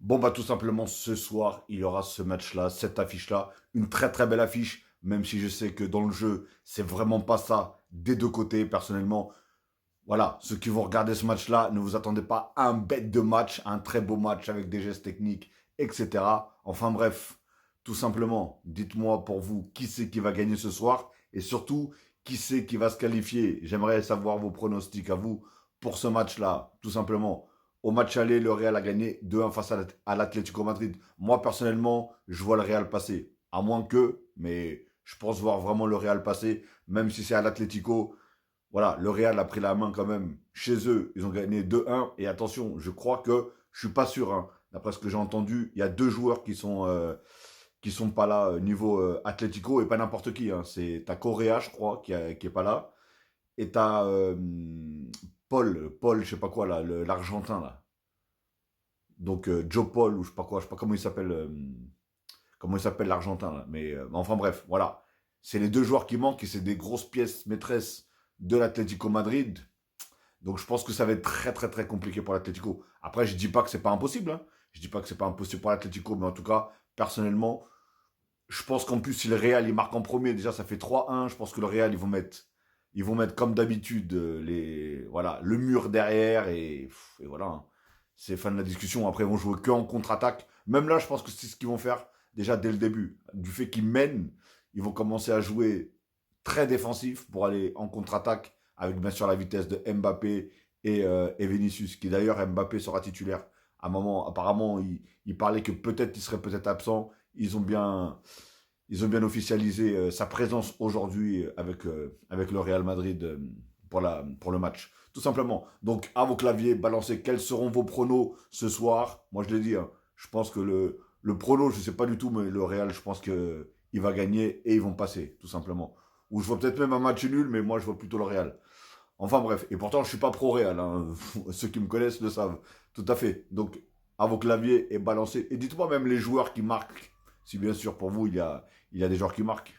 Bon, bah, tout simplement, ce soir, il y aura ce match-là, cette affiche-là. Une très très belle affiche, même si je sais que dans le jeu, c'est vraiment pas ça des deux côtés, personnellement. Voilà, ceux qui vont regarder ce match-là, ne vous attendez pas à un bête de match, un très beau match avec des gestes techniques, etc. Enfin bref, tout simplement, dites-moi pour vous qui c'est qui va gagner ce soir et surtout qui c'est qui va se qualifier. J'aimerais savoir vos pronostics à vous pour ce match-là, tout simplement. Au match aller, le Real a gagné 2-1 face à l'Atlético Madrid. Moi, personnellement, je vois le Real passer. À moins que, mais je pense voir vraiment le Real passer, même si c'est à l'Atlético. Voilà, le Real a pris la main quand même chez eux. Ils ont gagné 2-1. Et attention, je crois que je suis pas sûr. Hein, d'après ce que j'ai entendu, il y a deux joueurs qui sont pas là niveau Atlético et pas n'importe qui. Hein. C'est t'as Correa, je crois, qui est pas là, et t'as Paul, je sais pas quoi là, l'Argentin là. Donc Joe Paul ou je sais pas quoi, je sais pas comment il s'appelle l'Argentin là. Mais enfin bref, voilà. C'est les deux joueurs qui manquent et c'est des grosses pièces maîtresses de l'Atlético Madrid. Donc je pense que ça va être très très très compliqué pour l'Atlético. Après, je dis pas que c'est pas impossible. Hein. Je dis pas que c'est pas impossible pour l'Atlético, mais en tout cas, personnellement, je pense qu'en plus, si le Real il marque en premier, déjà ça fait 3-1. Je pense que le Real ils vont mettre comme d'habitude voilà, le mur derrière et voilà. Hein. C'est fin de la discussion. Après, ils vont jouer que en contre-attaque. Même là, je pense que c'est ce qu'ils vont faire déjà dès le début. Du fait qu'ils mènent, ils vont commencer à jouer très défensif pour aller en contre-attaque avec bien sûr la vitesse de Mbappé et Vinicius, qui d'ailleurs Mbappé sera titulaire. À un moment, apparemment, il parlait que peut-être il serait peut-être absent. Ils ont bien officialisé sa présence aujourd'hui avec le Real Madrid pour le match. Tout simplement. Donc, à vos claviers, balancez quels seront vos pronos ce soir. Moi, je l'ai dit, hein, je pense que le prono, je ne sais pas du tout, mais le Real, je pense qu'il va gagner et ils vont passer, tout simplement. Ou je vois peut-être même un match nul, mais moi, je vois plutôt le Real. Enfin bref, et pourtant je suis pas pro-Real, hein. Ceux qui me connaissent le savent, tout à fait. Donc à vos claviers et balancez. Et dites-moi même les joueurs qui marquent, si bien sûr pour vous il y a des joueurs qui marquent.